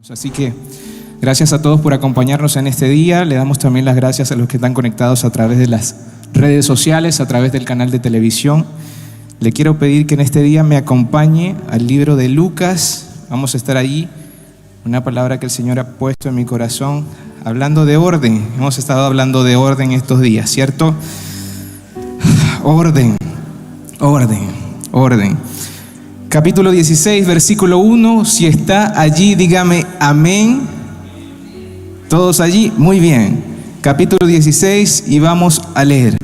Así que gracias a todos por acompañarnos en este día. Le damos también las gracias a los que están conectados a través de las redes sociales, a través del canal de televisión. Le quiero pedir que en este día me acompañe al libro de Lucas. Vamos a estar allí, una palabra que el Señor ha puesto en mi corazón, hablando de orden. Hemos estado hablando de orden estos días, ¿cierto? Orden. Capítulo 16, versículo 1. Si está allí, dígame amén. ¿Todos allí? Muy bien. Capítulo 16 y vamos a leer.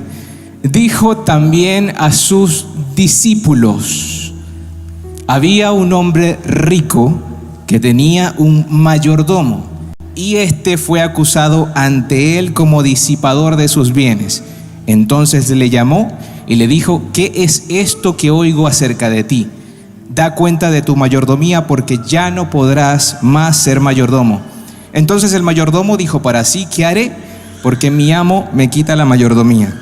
Dijo también a sus discípulos: había un hombre rico que tenía un mayordomo, y éste fue acusado ante él como disipador de sus bienes. Entonces le llamó y le dijo: ¿qué es esto que oigo acerca de ti? Da cuenta de tu mayordomía, porque ya no podrás más ser mayordomo. Entonces el mayordomo dijo para sí: ¿qué haré? Porque mi amo me quita la mayordomía.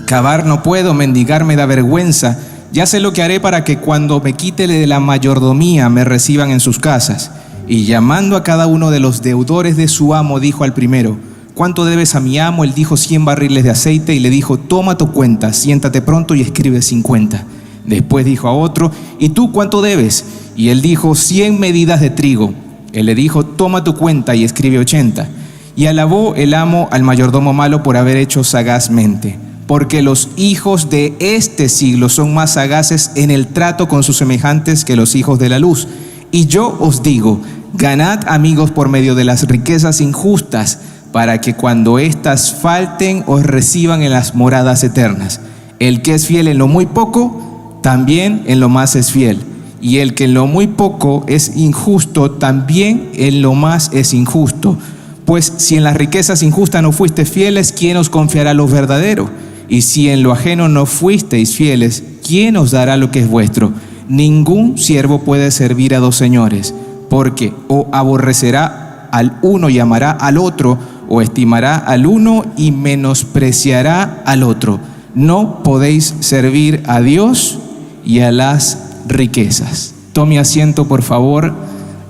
Cavar no puedo, mendigar me da vergüenza. Ya sé lo que haré para que cuando me quite de la mayordomía me reciban en sus casas. Y llamando a cada uno de los deudores de su amo, dijo al primero: ¿cuánto debes a mi amo? Él dijo: 100 barriles de aceite. Y le dijo: toma tu cuenta, siéntate pronto y escribe 50. Después dijo a otro: ¿y tú cuánto debes? Y él dijo: 100 medidas de trigo. Él le dijo: toma tu cuenta y escribe 80. Y alabó el amo al mayordomo malo por haber hecho sagazmente, porque los hijos de este siglo son más sagaces en el trato con sus semejantes que los hijos de la luz. Y yo os digo: ganad amigos por medio de las riquezas injustas, para que cuando éstas falten os reciban en las moradas eternas. El que es fiel en lo muy poco, también en lo más es fiel. Y el que en lo muy poco es injusto, también en lo más es injusto. Pues si en las riquezas injustas no fuisteis fieles, ¿quién os confiará lo verdadero? Y si en lo ajeno no fuisteis fieles, ¿quién os dará lo que es vuestro? Ningún siervo puede servir a dos señores, porque o aborrecerá al uno y amará al otro, o estimará al uno y menospreciará al otro. No podéis servir a Dios y a las riquezas. Tome asiento, por favor,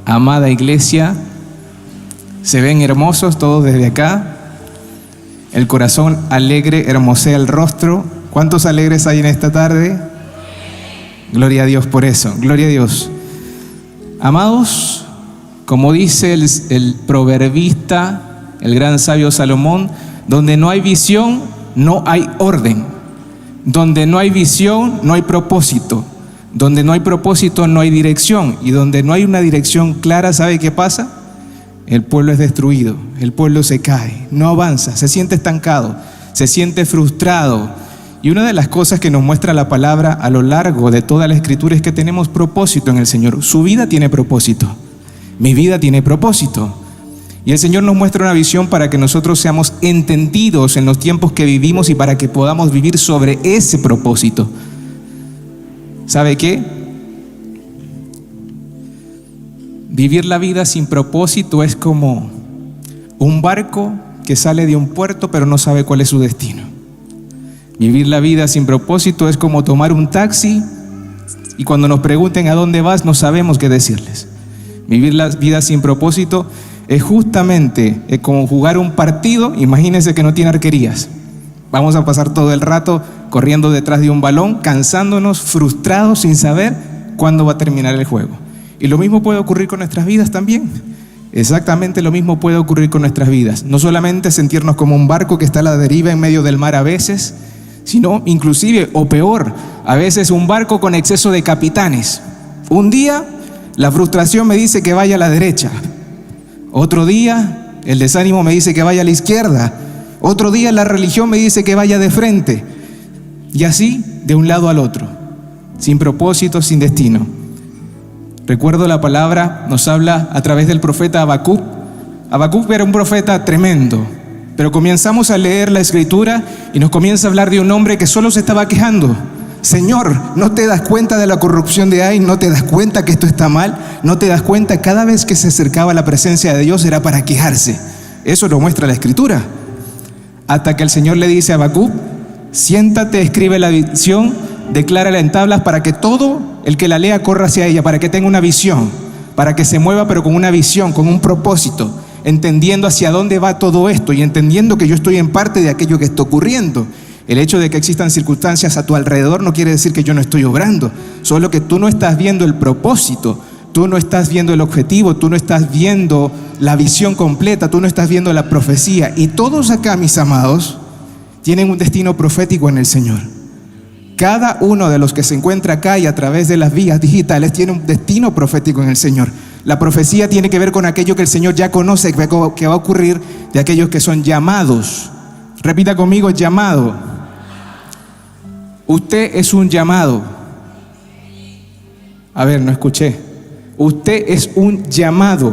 amada iglesia. Se ven hermosos todos desde acá. El corazón alegre hermosea el rostro. ¿Cuántos alegres hay en esta tarde? Gloria a Dios por eso, gloria a Dios. Amados, como dice el proverbista, el gran sabio Salomón, donde no hay visión, no hay orden. Donde no hay visión, no hay propósito. Donde no hay propósito, no hay dirección. Y donde no hay una dirección clara, ¿sabe qué pasa? El pueblo es destruido, el pueblo se cae, no avanza, se siente estancado, se siente frustrado. Y una de las cosas que nos muestra la palabra a lo largo de toda la escritura es que tenemos propósito en el Señor. Su vida tiene propósito, mi vida tiene propósito. Y el Señor nos muestra una visión para que nosotros seamos entendidos en los tiempos que vivimos y para que podamos vivir sobre ese propósito. ¿Sabe qué? Vivir la vida sin propósito es como un barco que sale de un puerto pero no sabe cuál es su destino. Vivir la vida sin propósito es como tomar un taxi y cuando nos pregunten a dónde vas no sabemos qué decirles. Vivir la vida sin propósito es justamente como jugar un partido. Imagínense que no tiene arquerías. Vamos a pasar todo el rato corriendo detrás de un balón, cansándonos, frustrados, sin saber cuándo va a terminar el juego. Y lo mismo puede ocurrir con nuestras vidas también. Exactamente lo mismo puede ocurrir con nuestras vidas. No solamente sentirnos como un barco que está a la deriva en medio del mar a veces, sino inclusive, o peor, a veces un barco con exceso de capitanes. Un día la frustración me dice que vaya a la derecha. Otro día el desánimo me dice que vaya a la izquierda. Otro día la religión me dice que vaya de frente. Y así de un lado al otro, sin propósito, sin destino. Recuerdo la palabra nos habla a través del profeta Habacuc. Habacuc era un profeta tremendo, pero comenzamos a leer la escritura y nos comienza a hablar de un hombre que solo se estaba quejando. Señor, ¿no te das cuenta de la corrupción de ahí? ¿No te das cuenta que esto está mal? ¿No te das cuenta? Cada vez que se acercaba a la presencia de Dios era para quejarse. Eso lo muestra la escritura. Hasta que el Señor le dice a Habacuc: siéntate, escribe la visión, declárala en tablas para que todo el que la lea corra hacia ella, para que tenga una visión. para que se mueva, pero con una visión, con un propósito, entendiendo hacia dónde va todo esto y entendiendo que yo estoy en parte de aquello que está ocurriendo. El hecho de que existan circunstancias a tu alrededor no quiere decir que yo no estoy obrando, solo que tú no estás viendo el propósito, tú no estás viendo el objetivo, tú no estás viendo la visión completa, tú no estás viendo la profecía. Y todos acá, mis amados, tienen un destino profético en el Señor. Cada uno de los que se encuentra acá y a través de las vías digitales tiene un destino profético en el Señor. La profecía tiene que ver con aquello que el Señor ya conoce que va a ocurrir de aquellos que son llamados. Repita conmigo: llamado. Usted es un llamado. A ver, no escuché. Usted es un llamado.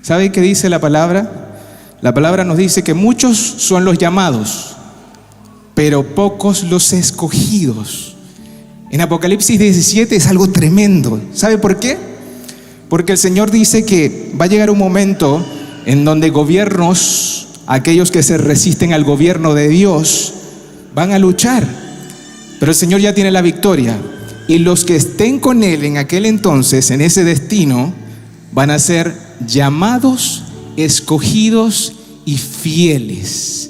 ¿Sabe qué dice la palabra? La palabra nos dice que muchos son los llamados, pero pocos los escogidos. En Apocalipsis 17 es algo tremendo. ¿Sabe por qué? Porque el Señor dice que va a llegar un momento en donde gobiernos, aquellos que se resisten al gobierno de Dios, van a luchar. Pero el Señor ya tiene la victoria. Y los que estén con Él en aquel entonces, en ese destino, van a ser llamados, escogidos y fieles.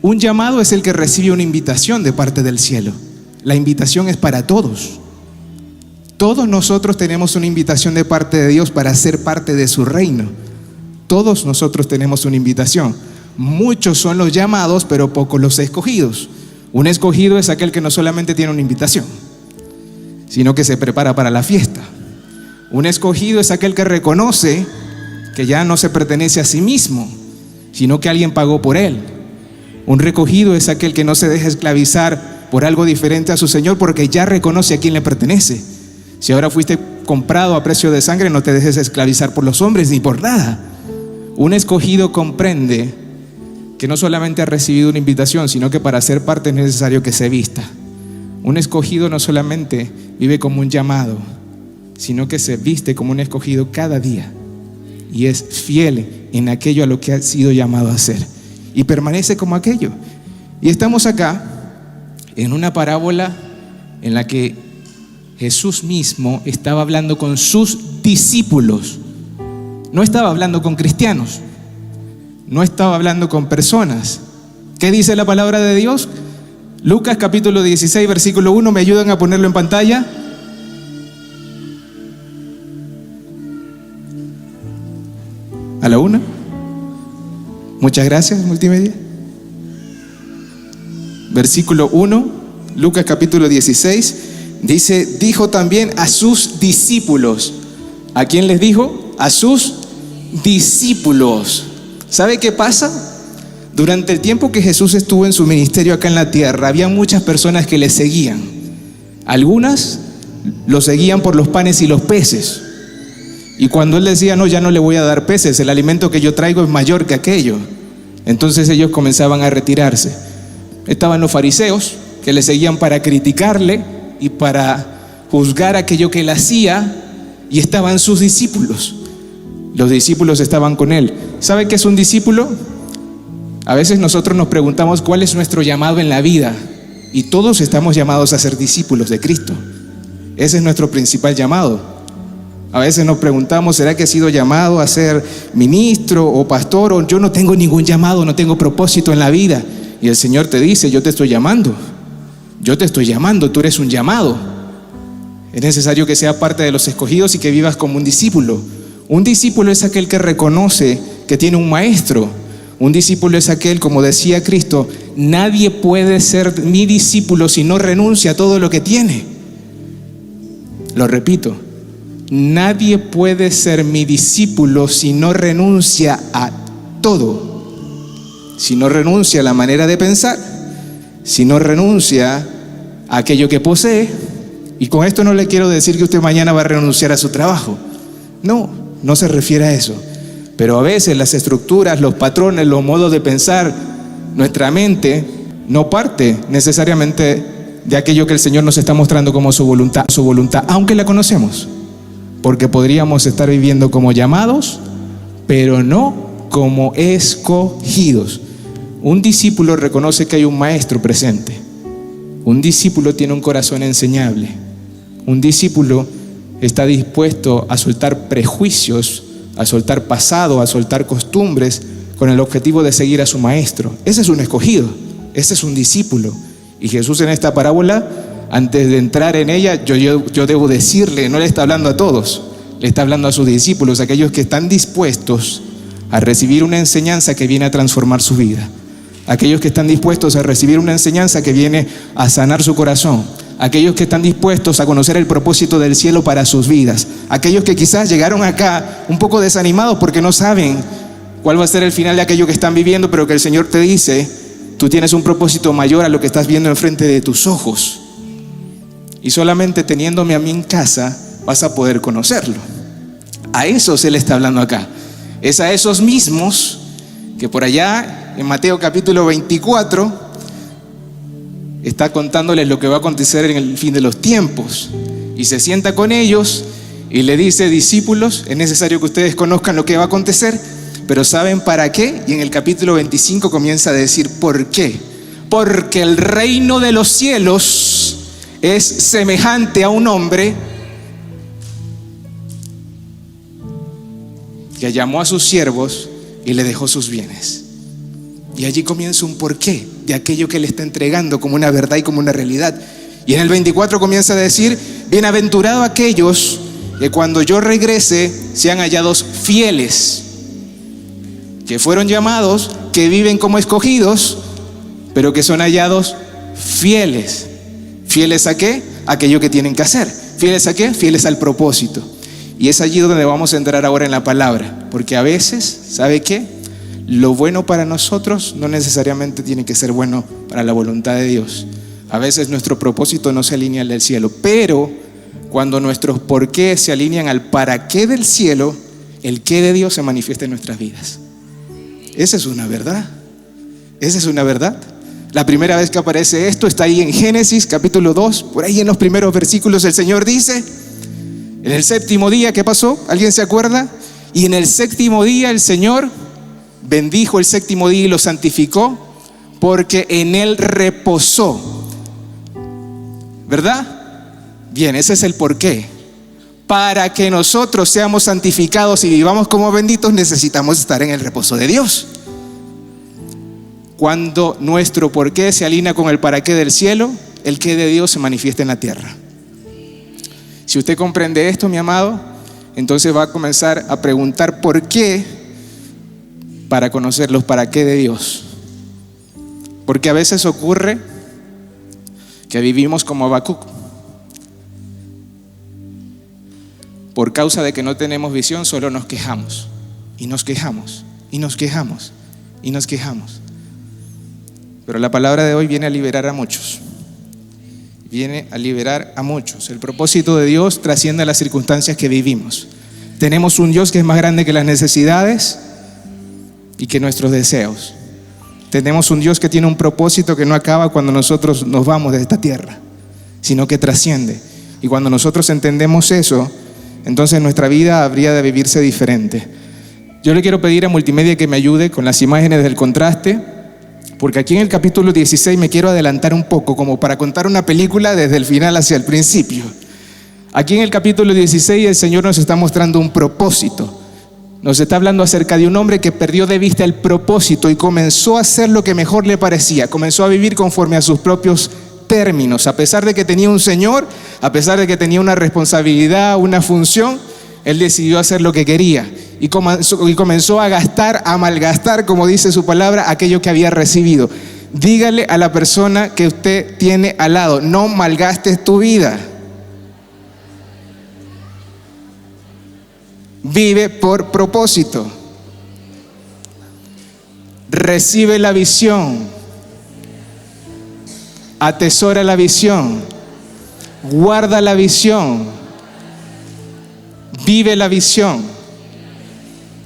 Un llamado es el que recibe una invitación de parte del cielo. La invitación es para todos. Todos nosotros tenemos una invitación de parte de Dios para ser parte de su reino. Todos nosotros tenemos una invitación. Muchos son los llamados, pero pocos los escogidos. Un escogido es aquel que no solamente tiene una invitación, sino que se prepara para la fiesta. Un escogido es aquel que reconoce que ya no se pertenece a sí mismo, sino que alguien pagó por él. Un recogido es aquel que no se deja esclavizar por algo diferente a su Señor, porque ya reconoce a quién le pertenece. Si ahora fuiste comprado a precio de sangre, no te dejes esclavizar por los hombres ni por nada. Un escogido comprende que no solamente ha recibido una invitación, sino que para ser parte es necesario que se vista. Un escogido no solamente vive como un llamado, sino que se viste como un escogido cada día y es fiel en aquello a lo que ha sido llamado a hacer y permanece como aquello. Y estamos acá en una parábola en la que Jesús mismo estaba hablando con sus discípulos. No estaba hablando con cristianos, no estaba hablando con personas. ¿Qué dice la palabra de Dios? Lucas capítulo 16, versículo 1, ¿me ayudan a ponerlo en pantalla? ¿A la una? Muchas gracias, multimedia. Versículo 1, Lucas capítulo 16, dice, dijo también a sus discípulos. ¿A quién les dijo? A sus discípulos. ¿Sabe qué pasa? Durante el tiempo que Jesús estuvo en su ministerio acá en la tierra, había muchas personas que le seguían. Algunas lo seguían por los panes y los peces. Y cuando él decía, no, ya no le voy a dar peces, el alimento que yo traigo es mayor que aquello, entonces ellos comenzaban a retirarse. Estaban los fariseos, que le seguían para criticarle y para juzgar aquello que él hacía, y estaban sus discípulos. Los discípulos estaban con él. ¿Sabe qué es un discípulo? A veces nosotros nos preguntamos cuál es nuestro llamado en la vida, y todos estamos llamados a ser discípulos de Cristo. Ese es nuestro principal llamado. A veces nos preguntamos, ¿será que he sido llamado a ser ministro o pastor? O yo no tengo ningún llamado, no tengo propósito en la vida. Y el Señor te dice, yo te estoy llamando. Yo te estoy llamando, tú eres un llamado. Es necesario que seas parte de los escogidos y que vivas como un discípulo. Un discípulo es aquel que reconoce que tiene un maestro. Un discípulo es aquel, como decía Cristo, nadie puede ser mi discípulo si no renuncia a todo lo que tiene. Lo repito, nadie puede ser mi discípulo si no renuncia a todo. Si no renuncia a la manera de pensar, si no renuncia a aquello que posee. Y con esto no le quiero decir que usted mañana va a renunciar a su trabajo. No se refiere a eso. Pero a veces las estructuras, los patrones, los modos de pensar, nuestra mente no parte necesariamente de aquello que el Señor nos está mostrando como su voluntad, aunque la conocemos. Porque podríamos estar viviendo como llamados, pero no como escogidos. Un discípulo reconoce que hay un maestro presente. Un discípulo tiene un corazón enseñable. Un discípulo está dispuesto a soltar prejuicios, a soltar pasado, a soltar costumbres, con el objetivo de seguir a su maestro. Ese es un escogido, ese es un discípulo. Y Jesús en esta parábola, antes de entrar en ella, yo debo decirle, no le está hablando a todos, le está hablando a sus discípulos, aquellos que están dispuestos a recibir una enseñanza que viene a transformar su vida, aquellos que están dispuestos a recibir una enseñanza que viene a sanar su corazón, aquellos que están dispuestos a conocer el propósito del cielo para sus vidas, aquellos que quizás llegaron acá un poco desanimados porque no saben cuál va a ser el final de aquello que están viviendo, pero que el Señor te dice, tú tienes un propósito mayor a lo que estás viendo enfrente de tus ojos, y solamente teniéndome a mí en casa vas a poder conocerlo. A esos Él está hablando acá. Es a esos mismos que por allá en Mateo capítulo 24 está contándoles lo que va a acontecer en el fin de los tiempos, y se sienta con ellos y le dice: discípulos, es necesario que ustedes conozcan lo que va a acontecer, pero ¿saben para qué? Y en el capítulo 25 comienza a decir ¿por qué? Porque el reino de los cielos es semejante a un hombre que llamó a sus siervos y le dejó sus bienes. Y allí comienza un porqué de aquello que le está entregando como una verdad y como una realidad. Y en el 24 comienza a decir: bienaventurados aquellos que cuando yo regrese sean hallados fieles, que fueron llamados, que viven como escogidos, pero que son hallados fieles. ¿Fieles a qué? Aquello que tienen que hacer. ¿Fieles a qué? Fieles al propósito. Y es allí donde vamos a entrar ahora en la palabra, porque a veces, ¿sabe qué? Lo bueno para nosotros no necesariamente tiene que ser bueno para la voluntad de Dios. A veces nuestro propósito no se alinea al del cielo, pero cuando nuestros por qué se alinean al para qué del cielo, el qué de Dios se manifiesta en nuestras vidas. Esa es una verdad. Esa es una verdad. La primera vez que aparece esto está ahí en Génesis capítulo 2, por ahí en los primeros versículos el Señor dice: en el séptimo día, ¿qué pasó? ¿Alguien se acuerda? Y en el séptimo día el Señor bendijo el séptimo día y lo santificó, porque en él reposó. ¿Verdad? Bien, ese es el porqué. Para que nosotros seamos santificados y vivamos como benditos, necesitamos estar en el reposo de Dios. Cuando nuestro porqué se alinea con el para qué del cielo, el qué de Dios se manifiesta en la tierra. Si usted comprende esto, mi amado, entonces va a comenzar a preguntar por qué, para conocer los para qué de Dios. Porque a veces ocurre que vivimos como Habacuc. Por causa de que no tenemos visión, solo nos quejamos. Y nos quejamos, y nos quejamos, y nos quejamos. Pero la palabra de hoy viene a liberar a muchos. Viene a liberar a muchos. El propósito de Dios trasciende las circunstancias que vivimos. Tenemos un Dios que es más grande que las necesidades y que nuestros deseos. Tenemos un Dios que tiene un propósito que no acaba cuando nosotros nos vamos de esta tierra, sino que trasciende. Y cuando nosotros entendemos eso, entonces nuestra vida habría de vivirse diferente. Yo le quiero pedir a Multimedia que me ayude con las imágenes del contraste, porque aquí en el capítulo 16 me quiero adelantar un poco, como para contar una película desde el final hacia el principio. Aquí en el capítulo 16 el Señor nos está mostrando un propósito. Nos está hablando acerca de un hombre que perdió de vista el propósito y comenzó a hacer lo que mejor le parecía. Comenzó a vivir conforme a sus propios términos. A pesar de que tenía un Señor, a pesar de que tenía una responsabilidad, una función, él decidió hacer lo que quería. Y comenzó a gastar, a malgastar, como dice su palabra, aquello que había recibido. Dígale a la persona que usted tiene al lado: no malgastes tu vida. Vive por propósito. Recibe la visión. Atesora la visión. Guarda la visión. Vive la visión.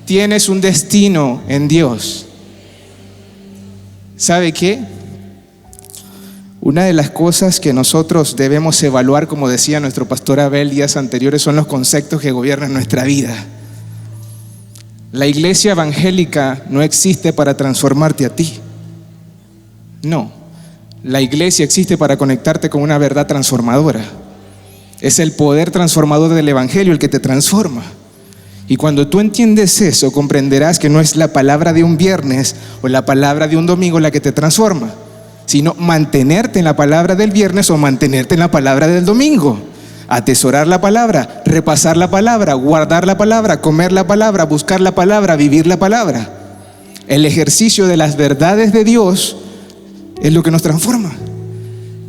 Tienes un destino en Dios. ¿Sabe qué? Una de las cosas que nosotros debemos evaluar, como decía nuestro pastor Abel días anteriores, son los conceptos que gobiernan nuestra vida. La iglesia evangélica no existe para transformarte a ti. No, la iglesia existe para conectarte con una verdad transformadora. Es el poder transformador del Evangelio el que te transforma. Y cuando tú entiendes eso, comprenderás que no es la palabra de un viernes o la palabra de un domingo la que te transforma, sino mantenerte en la palabra del viernes o mantenerte en la palabra del domingo. Atesorar la palabra, repasar la palabra, guardar la palabra, comer la palabra, buscar la palabra, vivir la palabra. El ejercicio de las verdades de Dios es lo que nos transforma.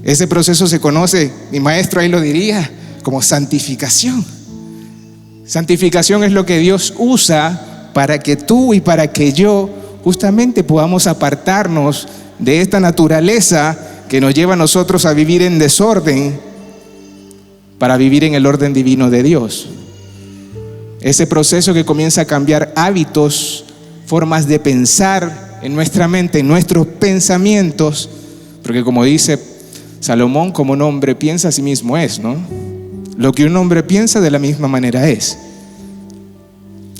Ese proceso se conoce, mi maestro ahí lo diría, como santificación. Santificación es lo que Dios usa para que tú y para que yo justamente podamos apartarnos de esta naturaleza que nos lleva a nosotros a vivir en desorden para vivir en el orden divino de Dios. Ese proceso que comienza a cambiar hábitos, formas de pensar en nuestra mente, en nuestros pensamientos, porque como dice Salomón, como un hombre piensa, a sí mismo es, ¿no? Lo que un hombre piensa, de la misma manera es.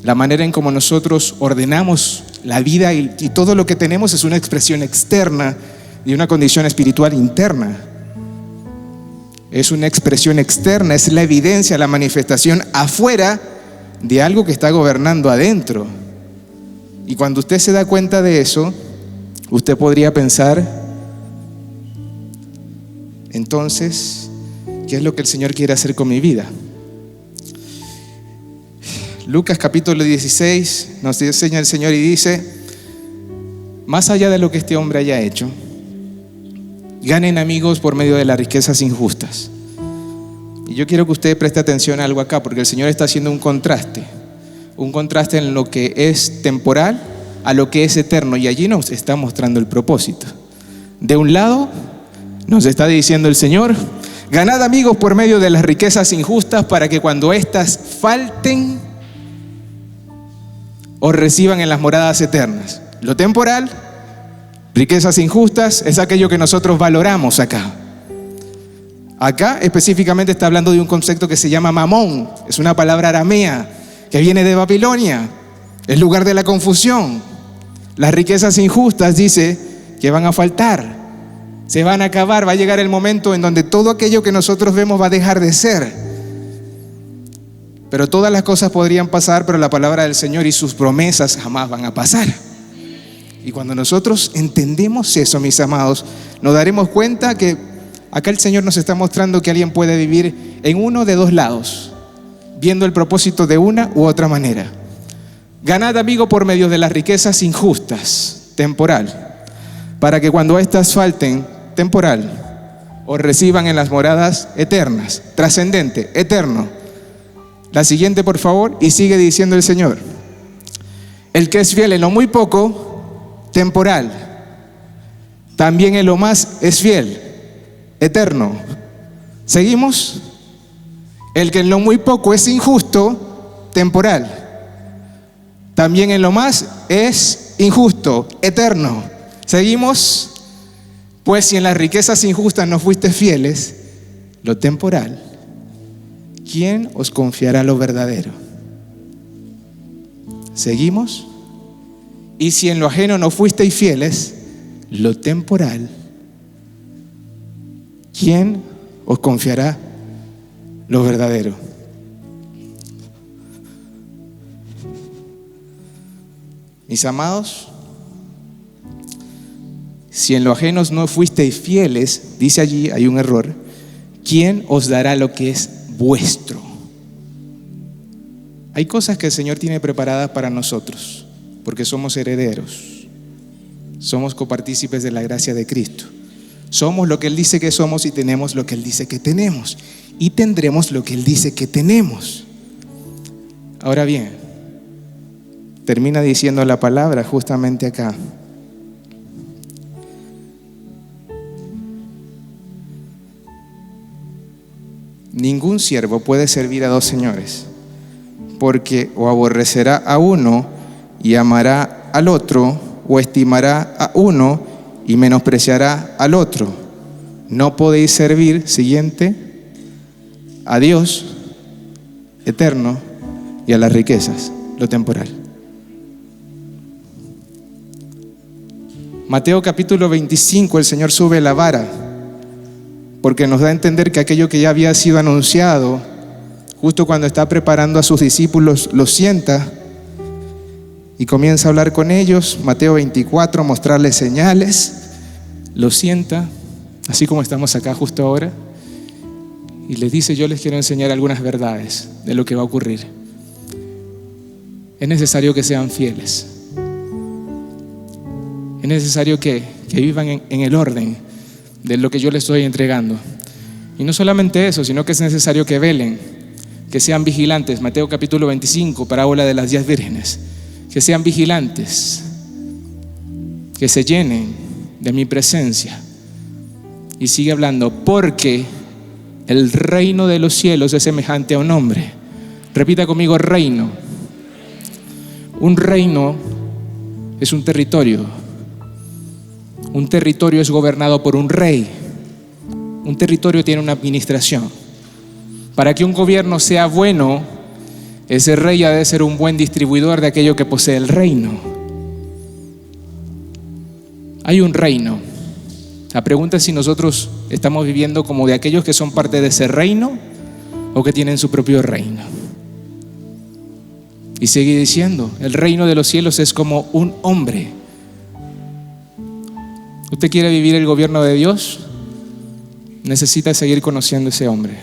La manera en cómo nosotros ordenamos la vida y todo lo que tenemos es una expresión externa de una condición espiritual interna. Es una expresión externa, es la evidencia, la manifestación afuera de algo que está gobernando adentro. Y cuando usted se da cuenta de eso, usted podría pensar, entonces, ¿qué es lo que el Señor quiere hacer con mi vida? Lucas capítulo 16 nos enseña el Señor y dice: más allá de lo que este hombre haya hecho, ganen amigos por medio de las riquezas injustas. Y yo quiero que usted preste atención a algo acá, porque el Señor está haciendo un contraste en lo que es temporal a lo que es eterno, y allí nos está mostrando el propósito. De un lado nos está diciendo el Señor: ganad amigos por medio de las riquezas injustas, para que cuando éstas falten, os reciban en las moradas eternas. Lo temporal, riquezas injustas, es aquello que nosotros valoramos acá. Acá específicamente está hablando de un concepto que se llama mamón. Es una palabra aramea que viene de Babilonia. Es lugar de la confusión. Las riquezas injustas, dice, que van a faltar, se van a acabar. Va a llegar el momento en donde todo aquello que nosotros vemos va a dejar de ser. Pero todas las cosas podrían pasar, pero la palabra del Señor y sus promesas jamás van a pasar. Y cuando nosotros entendemos eso, mis amados, nos daremos cuenta que acá el Señor nos está mostrando que alguien puede vivir en uno de dos lados, viendo el propósito de una u otra manera. Ganad amigo por medio de las riquezas injustas, temporal, para que cuando éstas falten, temporal, os reciban en las moradas eternas, trascendente, eterno. La siguiente, por favor, y sigue diciendo el Señor: el que es fiel en lo muy poco, temporal, también en lo más es fiel, eterno. ¿Seguimos? El que en lo muy poco es injusto, temporal, también en lo más es injusto, eterno. ¿Seguimos? Pues si en las riquezas injustas no fuiste fieles, lo temporal, ¿quién os confiará lo verdadero? ¿Seguimos? Y si en lo ajeno no fuisteis fieles, lo temporal, ¿quién os confiará lo verdadero? Mis amados, si en lo ajeno no fuisteis fieles, dice allí, hay un error, ¿quién os dará lo que es vuestro? Hay cosas que el Señor tiene preparadas para nosotros, porque somos herederos, somos copartícipes de la gracia de Cristo. Somos lo que Él dice que somos y tenemos lo que Él dice que tenemos, y tendremos lo que Él dice que tenemos. Ahora bien, termina diciendo la palabra justamente acá: ningún siervo puede servir a dos señores, porque o aborrecerá a uno y amará al otro, o estimará a uno y menospreciará al otro. No podéis servir, siguiente, a Dios eterno y a las riquezas, lo temporal. Mateo capítulo 25, el Señor sube la vara porque nos da a entender que aquello que ya había sido anunciado, justo cuando está preparando a sus discípulos, los sienta y comienza a hablar con ellos. Mateo 24, mostrarles señales, los sienta, así como estamos acá justo ahora, y les dice: yo les quiero enseñar algunas verdades de lo que va a ocurrir. Es necesario que sean fieles. Es necesario que vivan en el orden de lo que yo les estoy entregando. Y no solamente eso, sino que es necesario que velen, que sean vigilantes. Mateo capítulo 25, parábola de las 10 vírgenes. Que sean vigilantes, que se llenen de mi presencia. Y sigue hablando: porque el reino de los cielos es semejante a un hombre. Repita conmigo: reino. Un reino es un territorio. Un territorio es gobernado por un rey. Un territorio tiene una administración. Para que un gobierno sea bueno, ese rey ha de ser un buen distribuidor de aquello que posee el reino. Hay un reino. La pregunta es si nosotros estamos viviendo como de aquellos que son parte de ese reino o que tienen su propio reino. Y sigue diciendo: el reino de los cielos es como un hombre. ¿Usted quiere vivir el gobierno de Dios? Necesita seguir conociendo a ese hombre.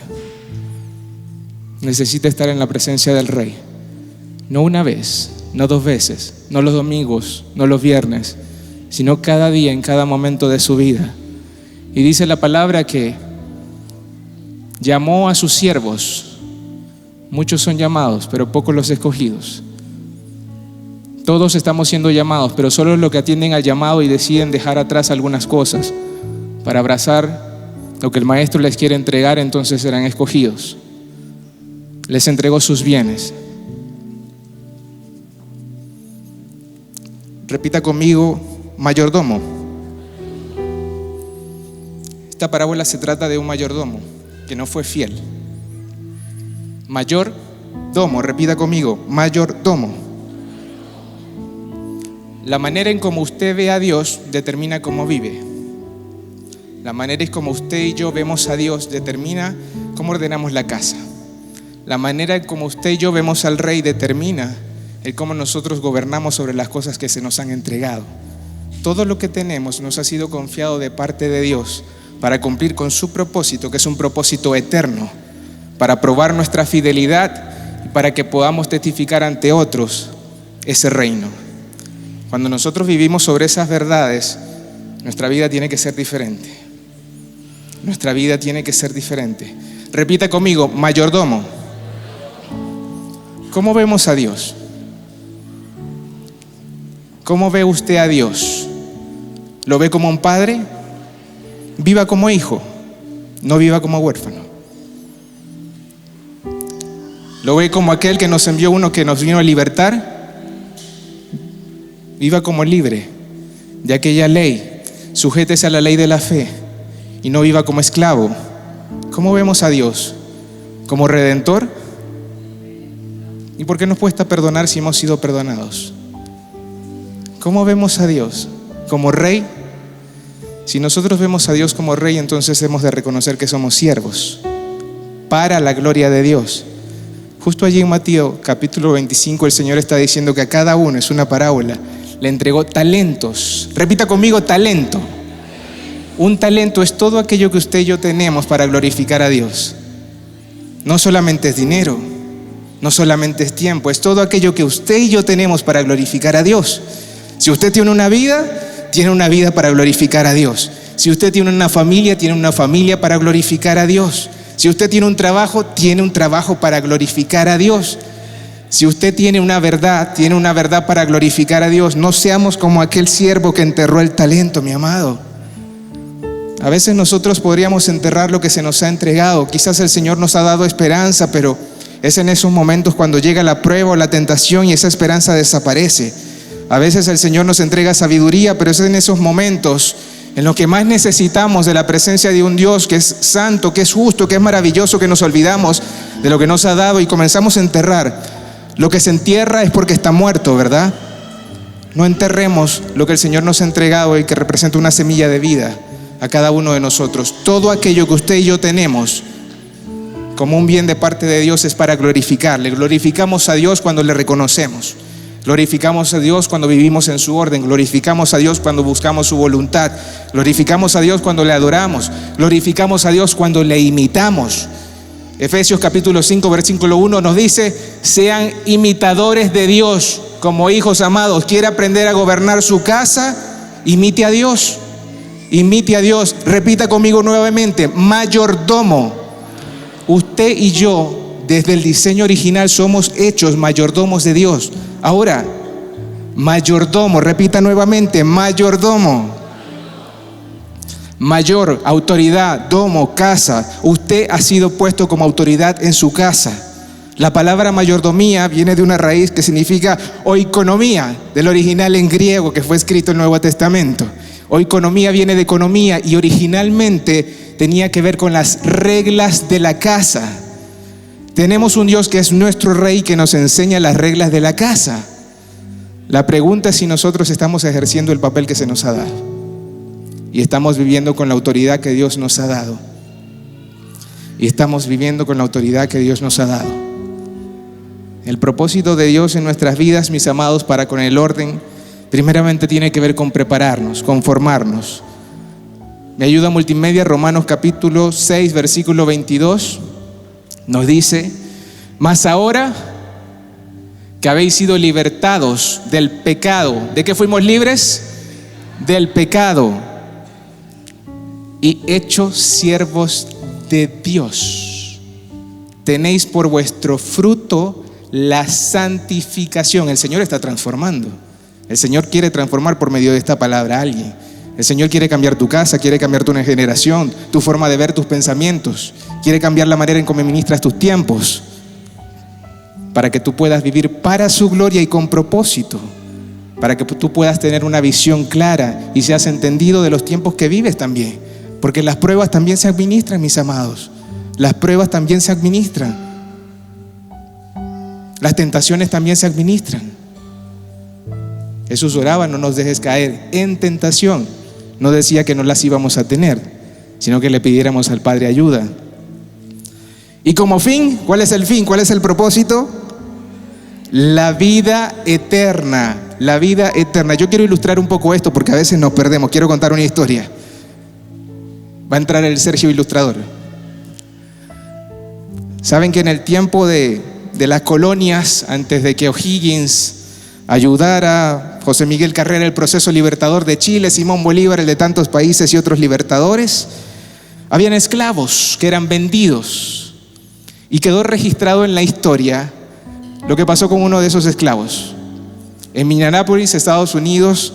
Necesita estar en la presencia del Rey. No una vez, no 2 veces, no los domingos, no los viernes, sino cada día, en cada momento de su vida. Y dice la palabra que llamó a sus siervos. Muchos son llamados, pero pocos los escogidos. Todos estamos siendo llamados, pero solo los que atienden al llamado y deciden dejar atrás algunas cosas para abrazar lo que el Maestro les quiere entregar, entonces serán escogidos. Les entregó sus bienes. Repita conmigo: mayordomo. Esta parábola se trata de un mayordomo que no fue fiel. Mayordomo, repita conmigo: mayordomo. La manera en cómo usted ve a Dios determina cómo vive. La manera en cómo usted y yo vemos a Dios determina cómo ordenamos la casa. La manera en cómo usted y yo vemos al Rey determina el cómo nosotros gobernamos sobre las cosas que se nos han entregado. Todo lo que tenemos nos ha sido confiado de parte de Dios para cumplir con su propósito, que es un propósito eterno, para probar nuestra fidelidad y para que podamos testificar ante otros ese reino. Cuando nosotros vivimos sobre esas verdades, nuestra vida tiene que ser diferente. Nuestra vida tiene que ser diferente. Repita conmigo: mayordomo. ¿Cómo vemos a Dios? ¿Cómo ve usted a Dios? ¿Lo ve como un padre? Viva como hijo, no viva como huérfano. ¿Lo ve como aquel que nos envió, uno que nos vino a libertar? Viva como libre de aquella ley, sujétese a la ley de la fe y no viva como esclavo. ¿Cómo vemos a Dios? ¿Como redentor? ¿Y por qué nos cuesta perdonar si hemos sido perdonados? ¿Cómo vemos a Dios? ¿Como rey? Si nosotros vemos a Dios como rey, entonces hemos de reconocer que somos siervos para la gloria de Dios. Justo allí en Mateo capítulo 25 el Señor está diciendo que a cada uno, es una parábola, le entregó talentos. Repita conmigo: talento. Un talento es todo aquello que usted y yo tenemos para glorificar a Dios. No solamente es dinero, no solamente es tiempo, es todo aquello que usted y yo tenemos para glorificar a Dios. Si usted tiene una vida para glorificar a Dios. Si usted tiene una familia para glorificar a Dios. Si usted tiene un trabajo para glorificar a Dios. Si usted tiene una verdad para glorificar a Dios. No seamos como aquel siervo que enterró el talento, mi amado. A veces nosotros podríamos enterrar lo que se nos ha entregado. Quizás el Señor nos ha dado esperanza, pero es en esos momentos cuando llega la prueba o la tentación y esa esperanza desaparece. A veces el Señor nos entrega sabiduría, pero es en esos momentos en los que más necesitamos de la presencia de un Dios que es santo, que es justo, que es maravilloso, que nos olvidamos de lo que nos ha dado y comenzamos a enterrar. Lo que se entierra es porque está muerto, ¿verdad? No enterremos lo que el Señor nos ha entregado y que representa una semilla de vida. a cada uno de nosotros. Todo aquello que usted y yo tenemos como un bien de parte de Dios es para glorificarle. Glorificamos a Dios cuando le reconocemos. Glorificamos a Dios cuando vivimos en su orden. Glorificamos a Dios cuando buscamos su voluntad. Glorificamos a Dios cuando le adoramos. Glorificamos a Dios cuando le imitamos. Efesios capítulo 5 versículo 1 nos dice: sean imitadores de Dios como hijos amados. ¿Quiere aprender a gobernar su casa? Imite a Dios. Imite a Dios. Repita conmigo nuevamente: mayordomo. Usted y yo, desde el diseño original, somos hechos mayordomos de Dios. Ahora, mayordomo, repita nuevamente: mayordomo. Mayor, autoridad, domo, casa. Usted ha sido puesto como autoridad en su casa. La palabra mayordomía viene de una raíz que significa oikonomía, del original en griego que fue escrito en el Nuevo Testamento. Oikonomía viene de economía y originalmente tenía que ver con las reglas de la casa. Tenemos un Dios que es nuestro rey, que nos enseña las reglas de la casa. La pregunta es si nosotros estamos ejerciendo el papel que se nos ha dado y estamos viviendo con la autoridad que Dios nos ha dado. Y estamos viviendo con la autoridad que Dios nos ha dado. El propósito de Dios en nuestras vidas, mis amados, para con el orden, primeramente tiene que ver con prepararnos, con formarnos. Me ayuda Multimedia, Romanos capítulo 6, versículo 22, nos dice: mas ahora que habéis sido libertados del pecado. ¿De qué fuimos libres? Del pecado. Y hechos siervos de Dios, tenéis por vuestro fruto la santificación. El Señor está transformando. El Señor quiere transformar por medio de esta palabra a alguien. El Señor quiere cambiar tu casa, quiere cambiar tu generación, tu forma de ver tus pensamientos. Quiere cambiar la manera en cómo ministras tus tiempos, para que tú puedas vivir para su gloria y con propósito, para que tú puedas tener una visión clara y seas entendido de los tiempos que vives también. Porque las pruebas también se administran, mis amados. Las pruebas también se administran. Las tentaciones también se administran. Jesús oraba: no nos dejes caer en tentación. No decía que no las íbamos a tener, sino que le pidiéramos al Padre ayuda. Y como fin, ¿cuál es el fin? ¿Cuál es el propósito? La vida eterna. La vida eterna. Yo quiero ilustrar un poco esto porque a veces nos perdemos. Quiero contar una historia. Va a entrar el Sergio ilustrador. Saben que en el tiempo de las colonias, antes de que O'Higgins ayudara, José Miguel Carrera, el proceso libertador de Chile, Simón Bolívar, el de tantos países y otros libertadores, habían esclavos que eran vendidos. Y quedó registrado en la historia lo que pasó con uno de esos esclavos. En Minneapolis, Estados Unidos,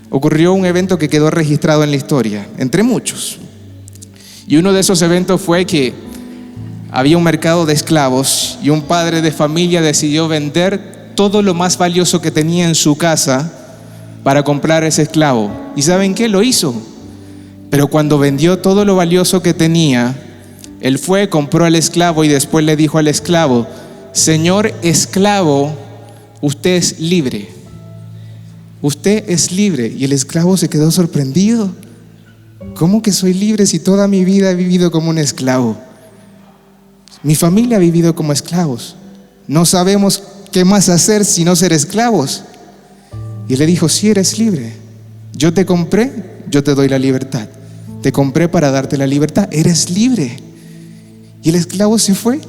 ocurrió un evento que quedó registrado en la historia, entre muchos. Y uno de esos eventos fue que había un mercado de esclavos y un padre de familia decidió vender todo lo más valioso que tenía en su casa para comprar ese esclavo. ¿Y saben qué? Lo hizo. Pero cuando vendió todo lo valioso que tenía, él fue, compró al esclavo y después le dijo al esclavo: señor esclavo, usted es libre. Usted es libre. Y el esclavo se quedó sorprendido. ¿Cómo que soy libre si toda mi vida he vivido como un esclavo? Mi familia ha vivido como esclavos. No sabemos qué más hacer sino ser esclavos. Y le dijo: sí, eres libre. Yo te compré, yo te doy la libertad. Te compré para darte la libertad. Eres libre. Y el esclavo se fue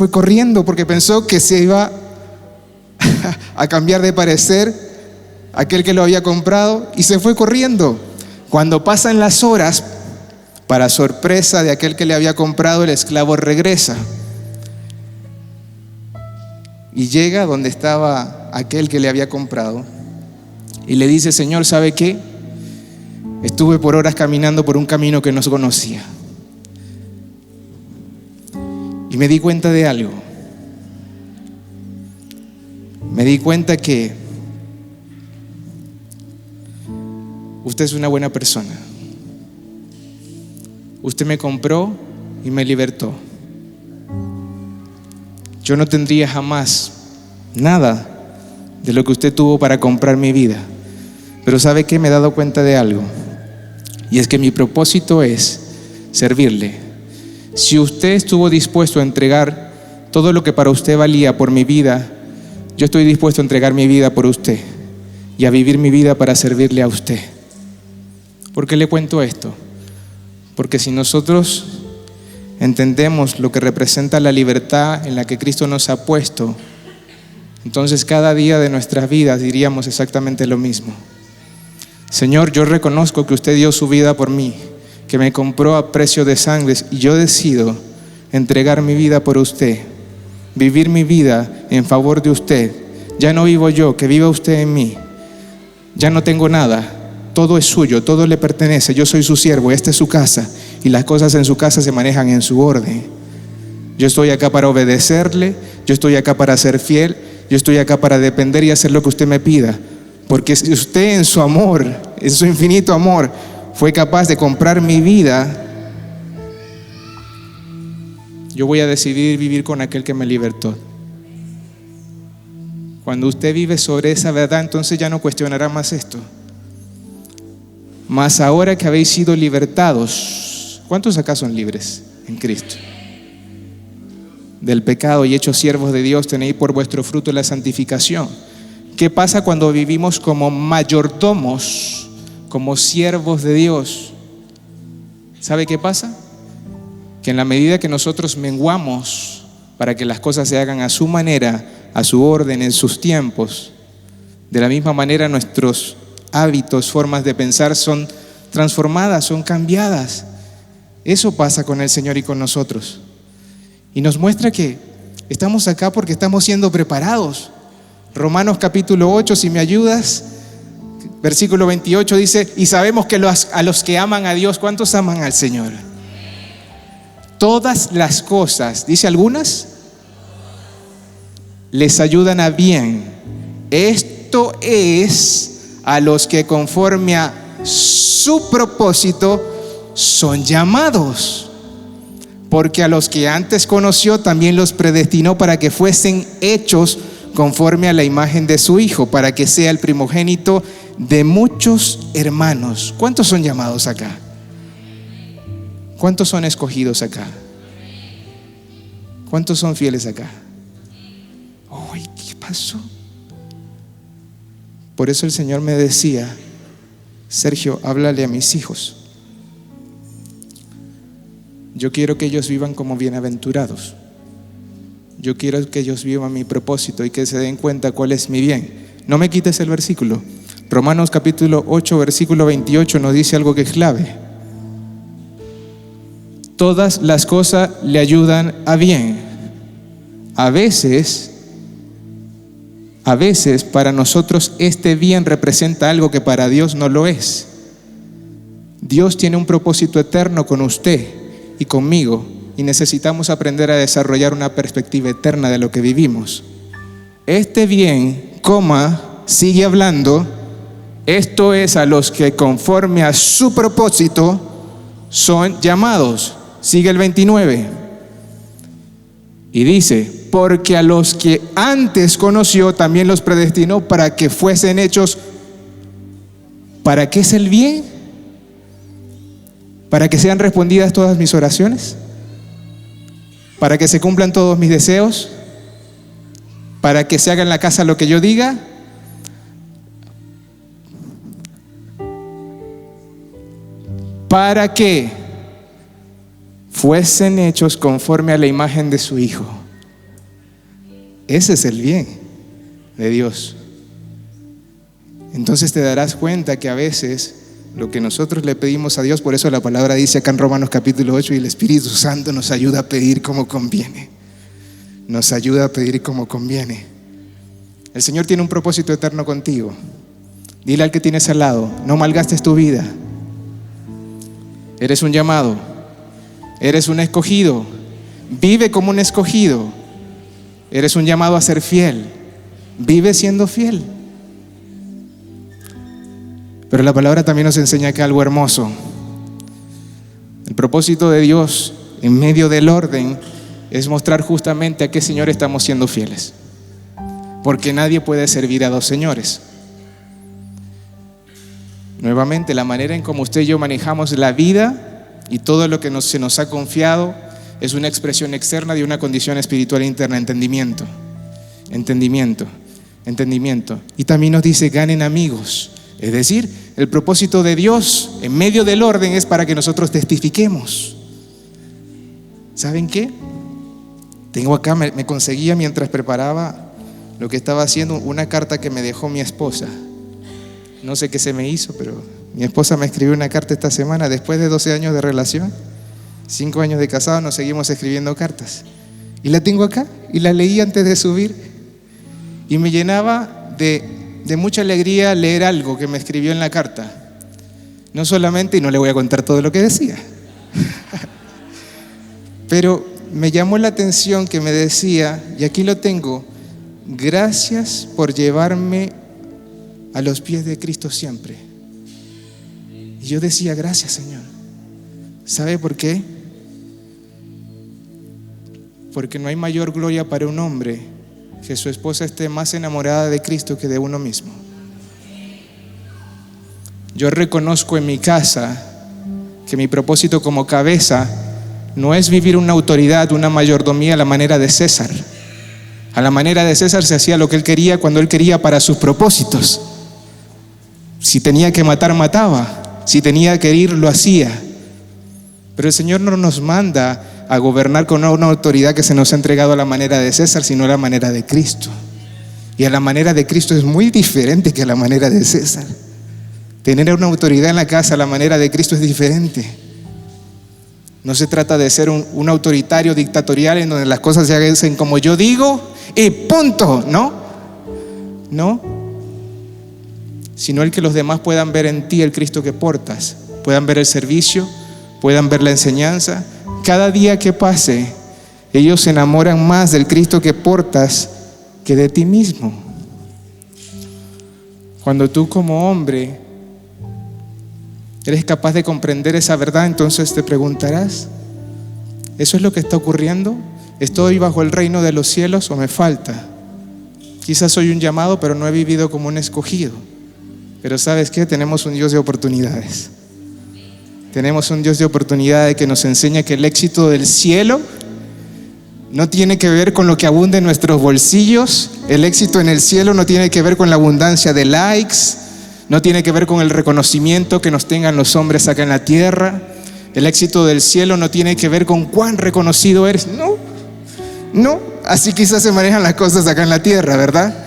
corriendo porque pensó que se iba a cambiar de parecer aquel que lo había comprado, y se fue corriendo. Cuando pasan las horas, para sorpresa de aquel que le había comprado, el esclavo regresa y llega donde estaba aquel que le había comprado y le dice: señor, ¿sabe qué? Estuve por horas caminando por un camino que no conocía y me di cuenta de algo. Me di cuenta que usted es una buena persona. Usted me compró y me libertó. Yo no tendría jamás nada de lo que usted tuvo para comprar mi vida. Pero ¿sabe qué? Me he dado cuenta de algo. Y es que mi propósito es servirle. Si usted estuvo dispuesto a entregar todo lo que para usted valía por mi vida, yo estoy dispuesto a entregar mi vida por usted y a vivir mi vida para servirle a usted. ¿Por qué le cuento esto? Porque si nosotros entendemos lo que representa la libertad en la que Cristo nos ha puesto, entonces cada día de nuestras vidas diríamos exactamente lo mismo. Señor, yo reconozco que usted dio su vida por mí, que me compró a precio de sangre, y yo decido entregar mi vida por usted, vivir mi vida en favor de usted. Ya no vivo yo, que viva usted en mí. Ya no tengo nada, todo es suyo, todo le pertenece. Yo soy su siervo, esta es su casa y las cosas en su casa se manejan en su orden. Yo estoy acá para obedecerle, yo estoy acá para ser fiel, yo estoy acá para depender y hacer lo que usted me pida. Porque si usted en su amor, en su infinito amor, fue capaz de comprar mi vida, yo voy a decidir vivir con aquel que me libertó. Cuando usted vive sobre esa verdad, entonces ya no cuestionará más esto. Mas ahora que habéis sido libertados, ¿cuántos acá son libres en Cristo? Del pecado y hechos siervos de Dios, tenéis por vuestro fruto la santificación. ¿Qué pasa cuando vivimos como mayordomos, como siervos de Dios? ¿Sabe qué pasa? Que en la medida que nosotros menguamos para que las cosas se hagan a su manera, a su orden, en sus tiempos, de la misma manera nuestros hábitos, formas de pensar son transformadas, son cambiadas. Eso pasa con el Señor y con nosotros. Y nos muestra que estamos acá porque estamos siendo preparados. Romanos capítulo 8, si me ayudas, versículo 28 dice: y sabemos que a los que aman a Dios, ¿cuántos aman al Señor? Todas las cosas, dice algunas, les ayudan a bien. Esto es a los que conforme a su propósito son llamados. Porque a los que antes conoció también los predestinó para que fuesen hechos conforme a la imagen de su Hijo, para que sea el primogénito de muchos hermanos. ¿Cuántos son llamados acá? ¿Cuántos son escogidos acá? ¿Cuántos son fieles acá? ¡Ay, qué pasó! Por eso el Señor me decía: Sergio, háblale a mis hijos. Yo quiero que ellos vivan como bienaventurados. Yo quiero que ellos vivan mi propósito y que se den cuenta cuál es mi bien. No me quites el versículo. Romanos capítulo 8, versículo 28 nos dice algo que es clave. Todas las cosas le ayudan a bien. A veces para nosotros este bien representa algo que para Dios no lo es. Dios tiene un propósito eterno con usted y conmigo, y necesitamos aprender a desarrollar una perspectiva eterna de lo que vivimos. Este bien, sigue hablando, esto es a los que conforme a su propósito son llamados. Sigue el 29 y dice: porque a los que antes conoció también los predestinó para que fuesen hechos. ¿Para qué es el bien? ¿Para que sean respondidas todas mis oraciones? ¿Para que se cumplan todos mis deseos? ¿Para que se haga en la casa lo que yo diga? Para que fuesen hechos conforme a la imagen de su Hijo. Ese es el bien de Dios. Entonces te darás cuenta que a veces lo que nosotros le pedimos a Dios, por eso la palabra dice acá en Romanos capítulo 8, y el Espíritu Santo nos ayuda a pedir como conviene. Nos ayuda a pedir como conviene. El Señor tiene un propósito eterno contigo. Dile al que tienes al lado: no malgastes tu vida. Eres un llamado, eres un escogido. Vive como un escogido. Eres un llamado a ser fiel. Vive siendo fiel. Pero la palabra también nos enseña acá algo hermoso. El propósito de Dios en medio del orden es mostrar justamente a qué Señor estamos siendo fieles. Porque nadie puede servir a dos señores. Nuevamente, la manera en cómo usted y yo manejamos la vida y todo lo que se nos ha confiado es una expresión externa de una condición espiritual interna, entendimiento. Y también nos dice, ganen amigos. Es decir, el propósito de Dios en medio del orden es para que nosotros testifiquemos. ¿Saben qué? Tengo acá, me conseguía mientras preparaba lo que estaba haciendo, una carta que me dejó mi esposa. No sé qué se me hizo, pero mi esposa me escribió una carta esta semana. Después de 12 años de relación, 5 años de casado, nos seguimos escribiendo cartas. Y la tengo acá, y la leí antes de subir. Y me llenaba de mucha alegría leer algo que me escribió en la carta. No solamente, y no le voy a contar todo lo que decía, pero me llamó la atención que me decía, y aquí lo tengo: gracias por llevarme a los pies de Cristo siempre. Y yo decía, gracias, Señor. ¿Sabe por qué? Porque no hay mayor gloria para un hombre que su esposa esté más enamorada de Cristo que de uno mismo. Yo reconozco en mi casa que mi propósito como cabeza no es vivir una autoridad, una mayordomía a la manera de César. A la manera de César se hacía lo que él quería cuando él quería para sus propósitos. Si tenía que matar, mataba. Si tenía que ir, lo hacía. Pero el Señor no nos manda a gobernar con una autoridad que se nos ha entregado a la manera de César, sino a la manera de Cristo. Y a la manera de Cristo es muy diferente que a la manera de César. Tener una autoridad en la casa a la manera de Cristo es diferente. No se trata de ser un autoritario dictatorial en donde las cosas se hacen como yo digo y punto, no, sino el que los demás puedan ver en ti el Cristo que portas, puedan ver el servicio, puedan ver la enseñanza. Cada día que pase, ellos se enamoran más del Cristo que portas que de ti mismo. Cuando tú como hombre eres capaz de comprender esa verdad, entonces te preguntarás, ¿eso es lo que está ocurriendo? ¿Estoy bajo el reino de los cielos o me falta? Quizás soy un llamado, pero no he vivido como un escogido. Pero ¿sabes qué? Tenemos un Dios de oportunidades. Tenemos un Dios de oportunidades que nos enseña que el éxito del cielo no tiene que ver con lo que abunda en nuestros bolsillos. El éxito en el cielo no tiene que ver con la abundancia de likes. No tiene que ver con el reconocimiento que nos tengan los hombres acá en la tierra. El éxito del cielo no tiene que ver con cuán reconocido eres. No. Así quizás se manejan las cosas acá en la tierra, ¿verdad?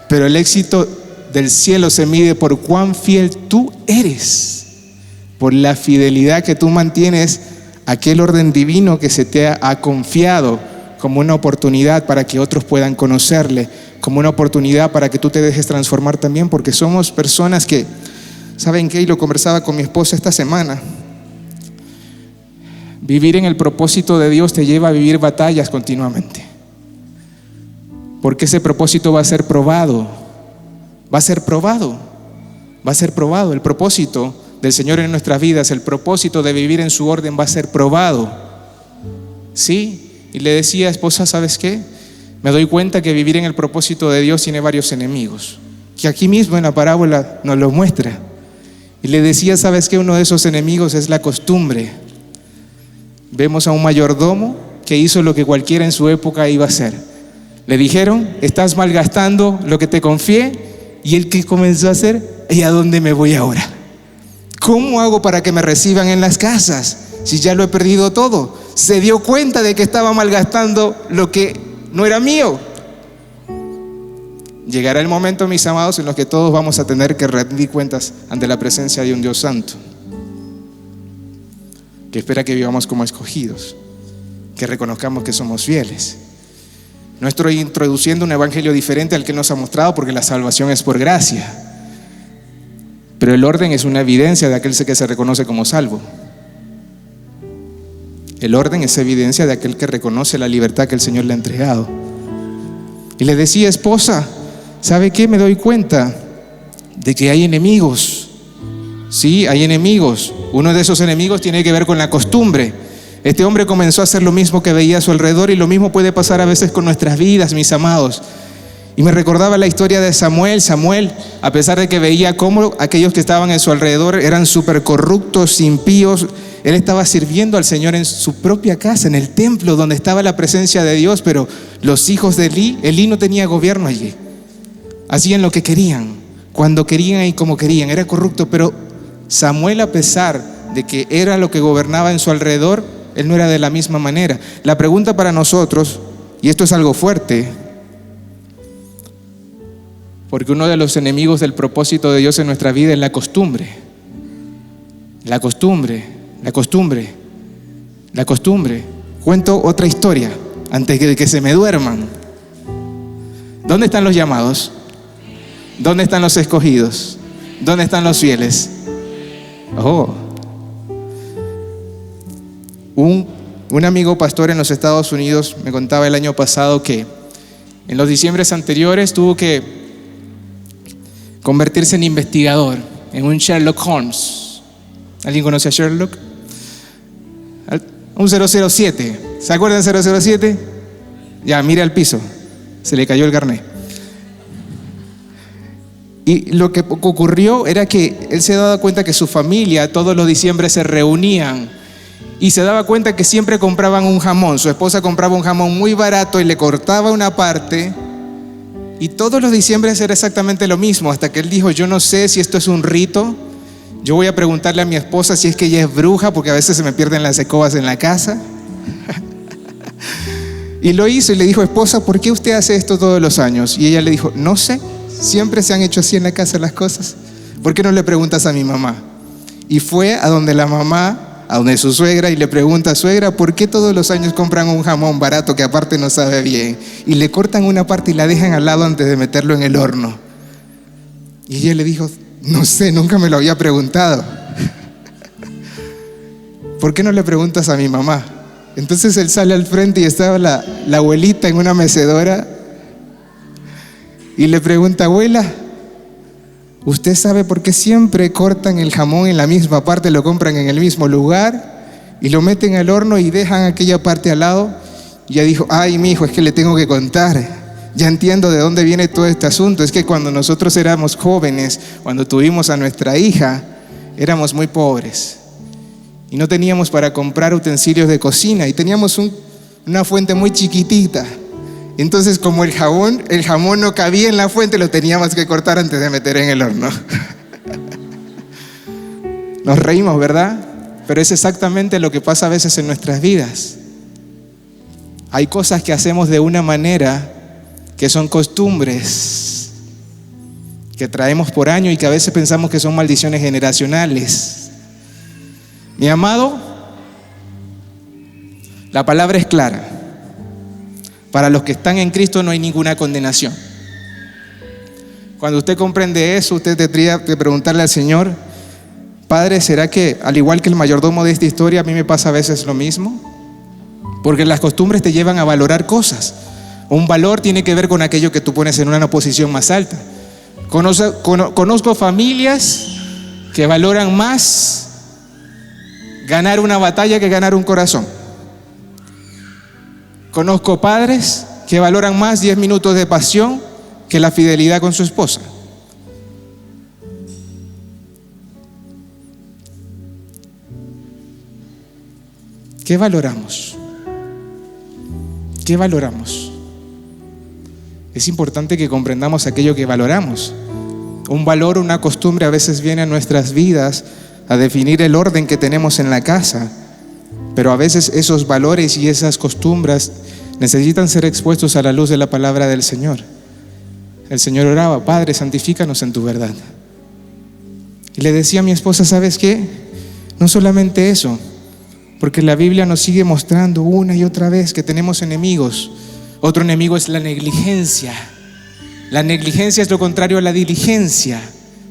Pero el éxito del cielo se mide por cuán fiel tú eres, por la fidelidad que tú mantienes a aquel orden divino que se te ha confiado como una oportunidad para que otros puedan conocerle, como una oportunidad para que tú te dejes transformar también, porque somos personas que, ¿saben qué? Y lo conversaba con mi esposa esta semana. Vivir en el propósito de Dios te lleva a vivir batallas continuamente, porque ese propósito va a ser probado. El propósito del Señor en nuestras vidas, el propósito de vivir en su orden va a ser probado. Sí, y le decía, esposa, ¿sabes qué? Me doy cuenta que vivir en el propósito de Dios tiene varios enemigos, que aquí mismo en la parábola nos lo muestra. Y le decía, ¿sabes qué? Uno de esos enemigos es la costumbre. Vemos a un mayordomo que hizo lo que cualquiera en su época iba a hacer. Le dijeron, estás malgastando lo que te confié. Y el que comenzó a hacer, ¿y a dónde me voy ahora? ¿Cómo hago para que me reciban en las casas si ya lo he perdido todo? Se dio cuenta de que estaba malgastando lo que no era mío. Llegará el momento, mis amados, en los que todos vamos a tener que rendir cuentas ante la presencia de un Dios santo, que espera que vivamos como escogidos, que reconozcamos que somos fieles. No estoy introduciendo un evangelio diferente al que nos ha mostrado, porque la salvación es por gracia. Pero el orden es una evidencia de aquel que se reconoce como salvo. El orden es evidencia de aquel que reconoce la libertad que el Señor le ha entregado. Y le decía, esposa, ¿sabe qué? Me doy cuenta de que hay enemigos. Sí, hay enemigos. Uno de esos enemigos tiene que ver con la costumbre. Este hombre comenzó a hacer lo mismo que veía a su alrededor, y lo mismo puede pasar a veces con nuestras vidas, mis amados. Y me recordaba la historia de Samuel. Samuel, a pesar de que veía cómo aquellos que estaban en su alrededor eran súper corruptos, impíos, él estaba sirviendo al Señor en su propia casa, en el templo donde estaba la presencia de Dios, pero los hijos de Elí no tenía gobierno allí. Hacían lo que querían, cuando querían y como querían, era corrupto. Pero Samuel, a pesar de que era lo que gobernaba en su alrededor, él no era de la misma manera. La pregunta para nosotros, y esto es algo fuerte, porque uno de los enemigos del propósito de Dios en nuestra vida es la costumbre. La costumbre. Cuento otra historia antes de que se me duerman. ¿Dónde están los llamados? ¿Dónde están los escogidos? ¿Dónde están los fieles? Un amigo pastor en los Estados Unidos me contaba el año pasado que en los diciembres anteriores tuvo que convertirse en investigador, en un Sherlock Holmes. ¿Alguien conoce a Sherlock? Un 007. ¿Se acuerdan del 007? Ya, mire al piso, se le cayó el carnet. Y lo que ocurrió era que él se daba cuenta que su familia todos los diciembres se reunían y se daba cuenta que siempre compraban un jamón. Su esposa compraba un jamón muy barato y le cortaba una parte, y todos los diciembres era exactamente lo mismo, hasta que él dijo: yo no sé si esto es un rito, yo voy a preguntarle a mi esposa si es que ella es bruja, porque a veces se me pierden las escobas en la casa. Y lo hizo y le dijo: esposa, ¿por qué usted hace esto todos los años? Y ella le dijo: no sé, siempre se han hecho así en la casa las cosas, ¿por qué no le preguntas a mi mamá? Y fue a donde la mamá, a donde su suegra, y le pregunta: suegra, ¿por qué todos los años compran un jamón barato que aparte no sabe bien? Y le cortan una parte y la dejan al lado antes de meterlo en el horno. Y ella le dijo: no sé, nunca me lo había preguntado. ¿Por qué no le preguntas a mi mamá? Entonces él sale al frente y estaba la abuelita en una mecedora y le pregunta: abuela, ¿usted sabe por qué siempre cortan el jamón en la misma parte, lo compran en el mismo lugar y lo meten al horno y dejan aquella parte al lado? Y ella dijo: ay, mi hijo, es que le tengo que contar. Ya entiendo de dónde viene todo este asunto. Es que cuando nosotros éramos jóvenes, cuando tuvimos a nuestra hija, éramos muy pobres y no teníamos para comprar utensilios de cocina y teníamos una fuente muy chiquitita. Entonces, como el jamón no cabía en la fuente, lo teníamos que cortar antes de meter en el horno. Nos reímos, ¿verdad? Pero es exactamente lo que pasa a veces en nuestras vidas. Hay cosas que hacemos de una manera que son costumbres que traemos por año y que a veces pensamos que son maldiciones generacionales. Mi amado, la palabra es clara. Para los que están en Cristo no hay ninguna condenación. Cuando usted comprende eso, usted tendría que preguntarle al Señor: Padre, ¿será que al igual que el mayordomo de esta historia, a mí me pasa a veces lo mismo? Porque las costumbres te llevan a valorar cosas. Un valor tiene que ver con aquello que tú pones en una posición más alta. Conozco familias que valoran más ganar una batalla que ganar un corazón. Conozco padres que valoran más 10 minutos de pasión que la fidelidad con su esposa. ¿Qué valoramos? ¿Qué valoramos? Es importante que comprendamos aquello que valoramos. Un valor, una costumbre a veces viene a nuestras vidas a definir el orden que tenemos en la casa, pero a veces esos valores y esas costumbres necesitan ser expuestos a la luz de la palabra del Señor. El Señor oraba: Padre, santifícanos en tu verdad. Y le decía a mi esposa: ¿sabes qué? No solamente eso, porque la Biblia nos sigue mostrando una y otra vez que tenemos enemigos. Otro enemigo es la negligencia. La negligencia es lo contrario a la diligencia.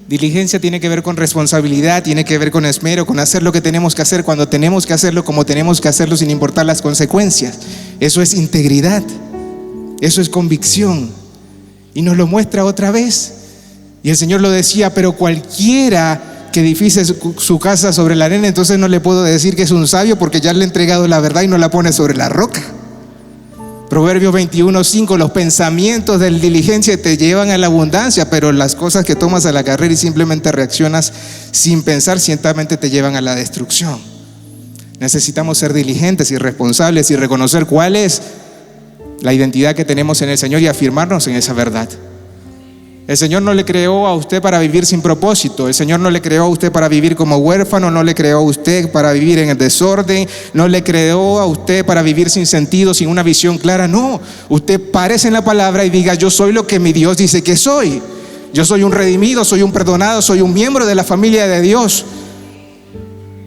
Diligencia tiene que ver con responsabilidad, tiene que ver con esmero, con hacer lo que tenemos que hacer cuando tenemos que hacerlo, como tenemos que hacerlo, sin importar las consecuencias. Eso es integridad, eso es convicción. Y nos lo muestra otra vez. Y el Señor lo decía: pero cualquiera que edifice su casa sobre la arena, entonces no le puedo decir que es un sabio, porque ya le he entregado la verdad y no la pone sobre la roca. Proverbios 21:5, los pensamientos de la diligencia te llevan a la abundancia, pero las cosas que tomas a la carrera y simplemente reaccionas sin pensar, ciertamente te llevan a la destrucción. Necesitamos ser diligentes y responsables y reconocer cuál es la identidad que tenemos en el Señor y afirmarnos en esa verdad. El Señor no le creó a usted para vivir sin propósito. El Señor no le creó a usted para vivir como huérfano, no le creó a usted para vivir en el desorden, no le creó a usted para vivir sin sentido, sin una visión clara. No, usted párese en la palabra y diga: yo soy lo que mi Dios dice que soy. Yo soy un redimido, soy un perdonado, soy un miembro de la familia de Dios.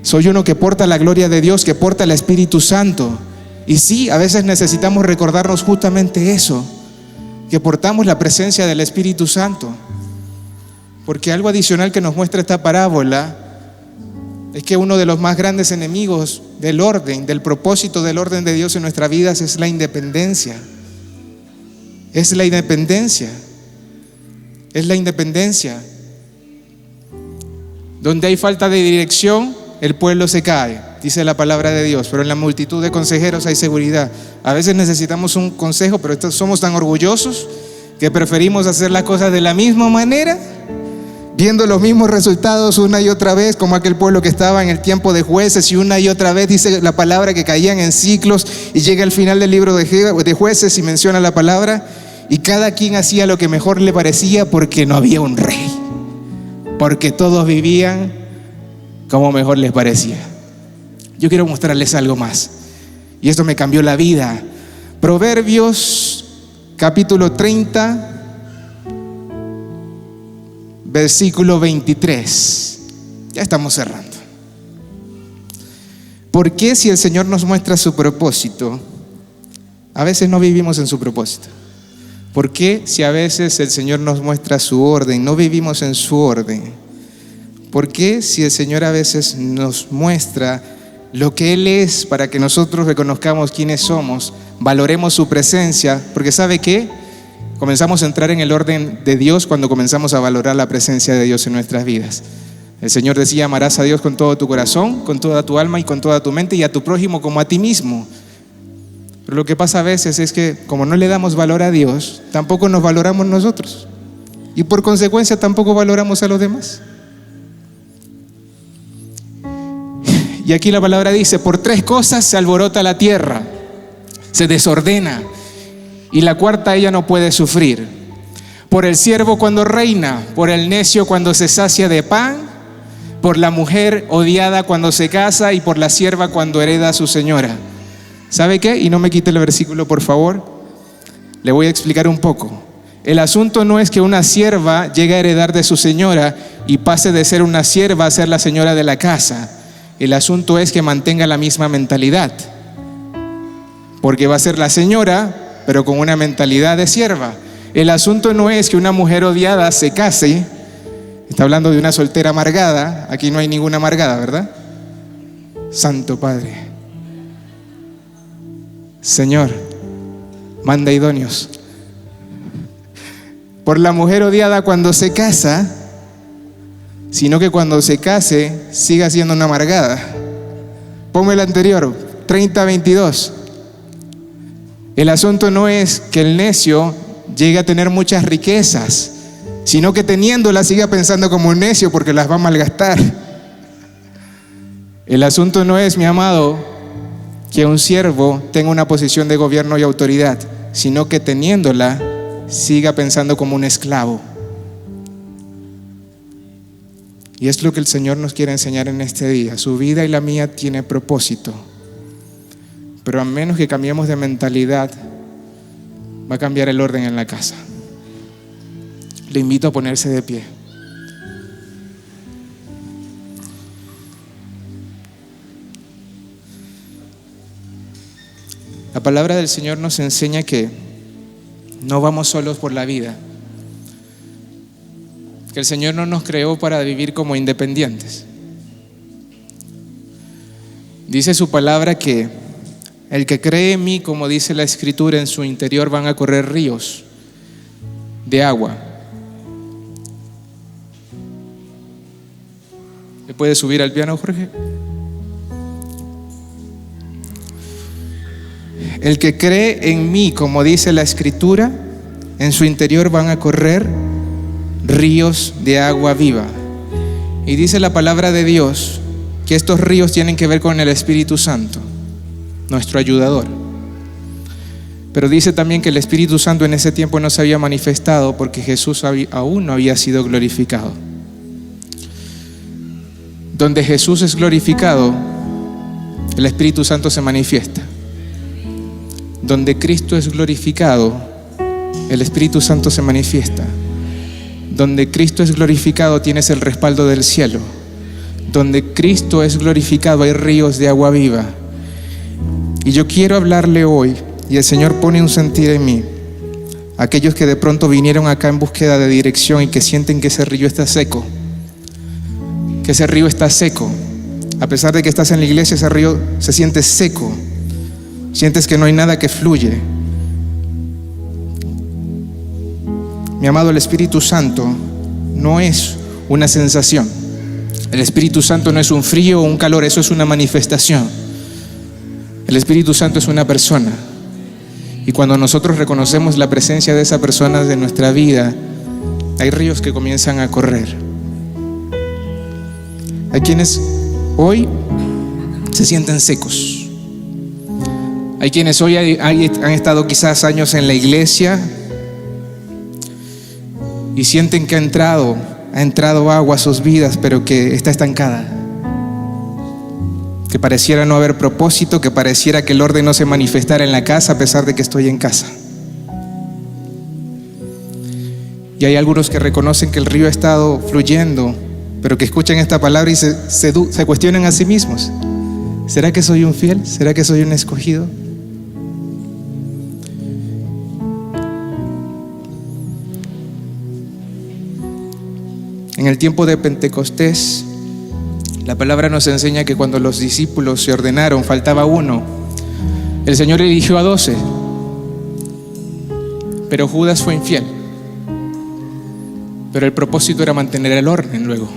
Soy uno que porta la gloria de Dios, que porta el Espíritu Santo. Y sí, a veces necesitamos recordarnos justamente eso, que portamos la presencia del Espíritu Santo. Porque algo adicional que nos muestra esta parábola es que uno de los más grandes enemigos del orden, del propósito del orden de Dios en nuestras vidas es la independencia. Es la independencia. Es la independencia. Donde hay falta de dirección, el pueblo se cae, dice la palabra de Dios, pero en la multitud de consejeros hay seguridad. A veces necesitamos un consejo, pero somos tan orgullosos que preferimos hacer las cosas de la misma manera, viendo los mismos resultados una y otra vez, como aquel pueblo que estaba en el tiempo de Jueces, y una y otra vez dice la palabra que caían en ciclos, y llega al final del libro de Jueces y menciona la palabra, y cada quien hacía lo que mejor le parecía porque no había un rey, porque todos vivían como mejor les parecía. Yo quiero mostrarles algo más, y esto me cambió la vida. Proverbios capítulo 30, versículo 23. Ya estamos cerrando. ¿Por qué, si el Señor nos muestra su propósito, a veces no vivimos en su propósito? ¿Por qué, si a veces el Señor nos muestra su orden, no vivimos en su orden? ¿Por qué, si el Señor a veces nos muestra lo que Él es para que nosotros reconozcamos quiénes somos, valoremos su presencia? Porque ¿sabe qué? Comenzamos a entrar en el orden de Dios cuando comenzamos a valorar la presencia de Dios en nuestras vidas. El Señor decía: amarás a Dios con todo tu corazón, con toda tu alma y con toda tu mente, y a tu prójimo como a ti mismo. Pero lo que pasa a veces es que, como no le damos valor a Dios, tampoco nos valoramos nosotros, y por consecuencia tampoco valoramos a los demás. Y aquí la palabra dice: por 3 cosas se alborota la tierra, se desordena, y la cuarta ella no puede sufrir: por el siervo cuando reina, por el necio cuando se sacia de pan, por la mujer odiada cuando se casa, y por la sierva cuando hereda a su señora. ¿Sabe qué? Y no me quite el versículo, por favor. Le voy a explicar un poco. El asunto no es que una sierva llegue a heredar de su señora y pase de ser una sierva a ser la señora de la casa. El asunto es que mantenga la misma mentalidad, porque va a ser la señora, pero con una mentalidad de sierva. El asunto no es que una mujer odiada se case. Está hablando de una soltera amargada. Aquí no hay ninguna amargada, ¿verdad? Santo Padre. Señor, manda idóneos. Por la mujer odiada cuando se casa, sino que cuando se case siga siendo una amargada. Ponme el anterior, 30:22. El asunto no es que el necio llegue a tener muchas riquezas, sino que teniéndolas siga pensando como un necio porque las va a malgastar. El asunto no es, mi amado, que un siervo tenga una posición de gobierno y autoridad, sino que teniéndola siga pensando como un esclavo. Y es lo que el Señor nos quiere enseñar en este día. Su vida y la mía tiene propósito, pero a menos que cambiemos de mentalidad, va a cambiar el orden en la casa. Le invito a ponerse de pie. La palabra del Señor nos enseña que no vamos solos por la vida, que el Señor no nos creó para vivir como independientes. Dice su palabra que el que cree en mí, como dice la Escritura, en su interior van a correr ríos de agua. ¿Me puedes subir al piano, Jorge? El que cree en mí, como dice la Escritura, en su interior van a correr ríos de agua viva. Y dice la palabra de Dios que estos ríos tienen que ver con el Espíritu Santo, nuestro ayudador. Pero dice también que el Espíritu Santo en ese tiempo no se había manifestado porque Jesús aún no había sido glorificado. Donde Jesús es glorificado, el Espíritu Santo se manifiesta. Donde Cristo es glorificado, el Espíritu Santo se manifiesta. Donde Cristo es glorificado, tienes el respaldo del cielo. Donde Cristo es glorificado, hay ríos de agua viva. Y yo quiero hablarle hoy, y el Señor pone un sentir en mí, aquellos que de pronto vinieron acá en búsqueda de dirección y que sienten que ese río está seco. Que ese río está seco. A pesar de que estás en la iglesia, ese río se siente seco. Sientes que no hay nada que fluye. Mi amado, el Espíritu Santo no es una sensación. El Espíritu Santo no es un frío o un calor, eso es una manifestación. El Espíritu Santo es una persona. Y cuando nosotros reconocemos la presencia de esa persona en nuestra vida, hay ríos que comienzan a correr. Hay quienes hoy se sienten secos. Hay quienes hoy han estado quizás años en la iglesia y sienten que ha entrado agua a sus vidas, pero que está estancada. Que pareciera no haber propósito, que pareciera que el orden no se manifestara en la casa a pesar de que estoy en casa. Y hay algunos que reconocen que el río ha estado fluyendo, pero que escuchan esta palabra y se cuestionan a sí mismos. ¿Será que soy un fiel? ¿Será que soy un escogido? En el tiempo de Pentecostés, la palabra nos enseña que cuando los discípulos se ordenaron, faltaba uno. El Señor eligió a 12, pero Judas fue infiel. Pero el propósito era mantener el orden luego.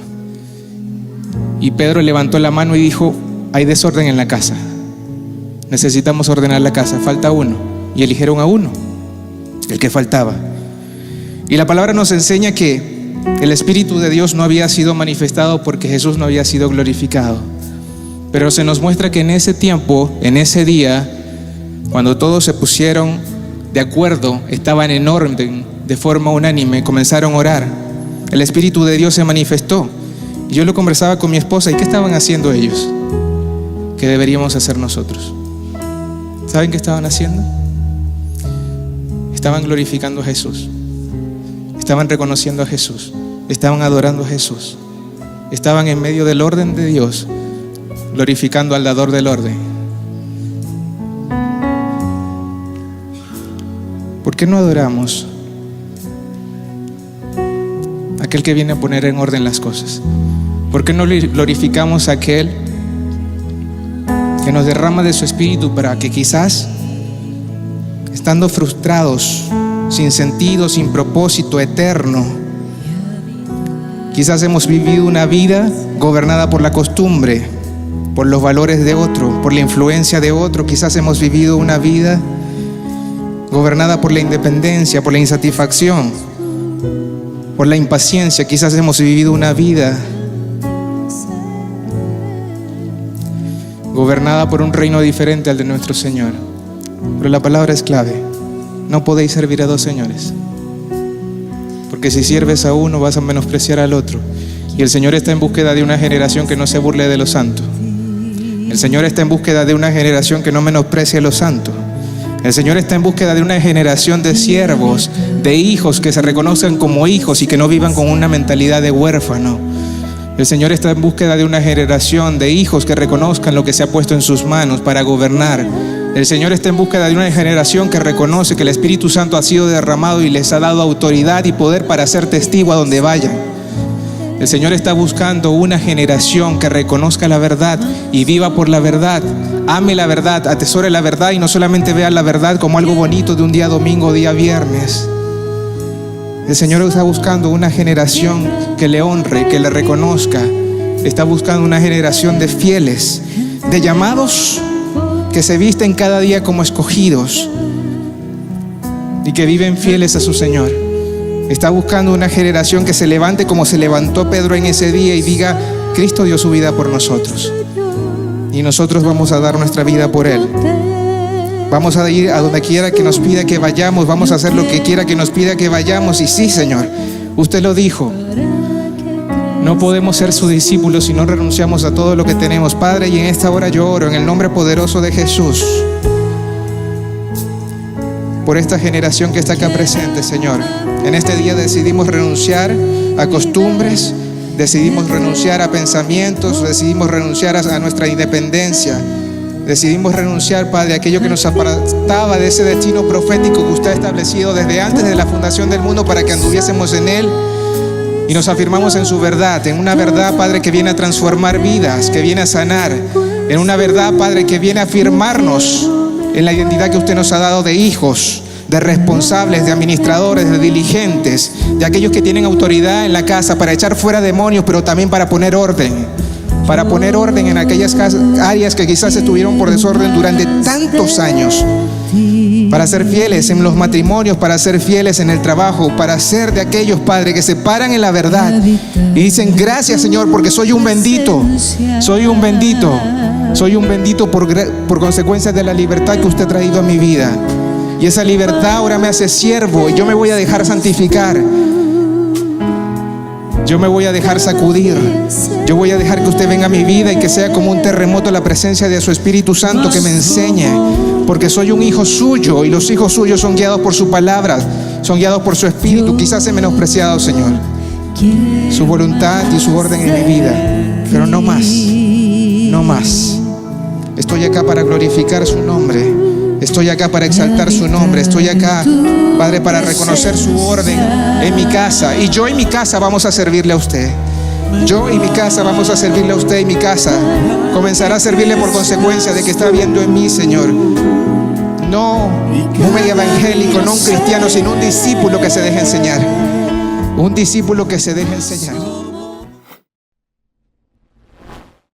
Y Pedro levantó la mano y dijo: hay desorden en la casa, necesitamos ordenar la casa, falta uno. Y eligieron a uno, el que faltaba. Y la palabra nos enseña que el Espíritu de Dios no había sido manifestado porque Jesús no había sido glorificado. Pero se nos muestra que en ese tiempo, en ese día, cuando todos se pusieron de acuerdo, estaban en orden, de forma unánime, comenzaron a orar, el Espíritu de Dios se manifestó. Y yo lo conversaba con mi esposa, ¿y qué estaban haciendo ellos? ¿Qué deberíamos hacer nosotros? ¿Saben qué estaban haciendo? Estaban glorificando a Jesús. Estaban reconociendo a Jesús, estaban adorando a Jesús, estaban en medio del orden de Dios, glorificando al dador del orden. ¿Por qué no adoramos a aquel que viene a poner en orden las cosas? ¿Por qué no glorificamos a aquel que nos derrama de su espíritu para que quizás, estando frustrados, sin sentido, sin propósito eterno, quizás hemos vivido una vida gobernada por la costumbre, por los valores de otro, por la influencia de otro? Quizás hemos vivido una vida gobernada por la independencia, por la insatisfacción, por la impaciencia. Quizás hemos vivido una vida gobernada por un reino diferente al de nuestro Señor. Pero la palabra es clave: no podéis servir a dos señores, porque si sirves a uno vas a menospreciar al otro. Y el Señor está en búsqueda de una generación que no se burle de los santos. El Señor está en búsqueda de una generación que no menosprecie a los santos. El Señor está en búsqueda de una generación de siervos, de hijos que se reconozcan como hijos y que no vivan con una mentalidad de huérfano. El Señor está en búsqueda de una generación de hijos que reconozcan lo que se ha puesto en sus manos para gobernar. El Señor está en búsqueda de una generación que reconoce que el Espíritu Santo ha sido derramado y les ha dado autoridad y poder para ser testigo a donde vayan. El Señor está buscando una generación que reconozca la verdad y viva por la verdad, ame la verdad, atesore la verdad y no solamente vea la verdad como algo bonito de un día domingo o día viernes. El Señor está buscando una generación que le honre, que le reconozca. Está buscando una generación de fieles, de llamados que se visten cada día como escogidos y que viven fieles a su Señor. Está buscando una generación que se levante como se levantó Pedro en ese día y diga: Cristo dio su vida por nosotros y nosotros vamos a dar nuestra vida por Él. Vamos a ir a donde quiera que nos pida que vayamos, vamos a hacer lo que quiera que nos pida que vayamos. Y sí, Señor, usted lo dijo, no podemos ser sus discípulos si no renunciamos a todo lo que tenemos. Padre, y en esta hora yo oro en el nombre poderoso de Jesús por esta generación que está acá presente, Señor. En este día decidimos renunciar a costumbres, decidimos renunciar a pensamientos, decidimos renunciar a nuestra independencia, decidimos renunciar, Padre, a aquello que nos apartaba de ese destino profético que usted ha establecido desde antes de la fundación del mundo para que anduviésemos en él. Y nos afirmamos en su verdad, en una verdad, Padre, que viene a transformar vidas, que viene a sanar, en una verdad, Padre, que viene a afirmarnos en la identidad que usted nos ha dado de hijos, de responsables, de administradores, de diligentes, de aquellos que tienen autoridad en la casa para echar fuera demonios, pero también para poner orden en aquellas áreas que quizás estuvieron por desorden durante tantos años, para ser fieles en los matrimonios, para ser fieles en el trabajo, para ser de aquellos, Padre, que se paran en la verdad y dicen: gracias, Señor, porque soy un bendito por consecuencia de la libertad que usted ha traído a mi vida. Y esa libertad ahora me hace siervo y yo me voy a dejar santificar. Yo me voy a dejar sacudir. Yo voy a dejar que usted venga a mi vida y que sea como un terremoto la presencia de su Espíritu Santo que me enseñe. Porque soy un hijo suyo y los hijos suyos son guiados por su palabra, son guiados por su Espíritu. Quizás he menospreciado, Señor, su voluntad y su orden en mi vida, pero no más. Estoy acá para glorificar su nombre. Estoy acá para exaltar su nombre. Estoy acá, Padre, para reconocer su orden en mi casa. Y yo y mi casa vamos a servirle a usted. Yo y mi casa vamos a servirle a usted, y mi casa comenzará a servirle por consecuencia de que está viendo en mí, Señor, no un evangélico, no un cristiano, sino un discípulo que se deje enseñar. Un discípulo que se deje enseñar.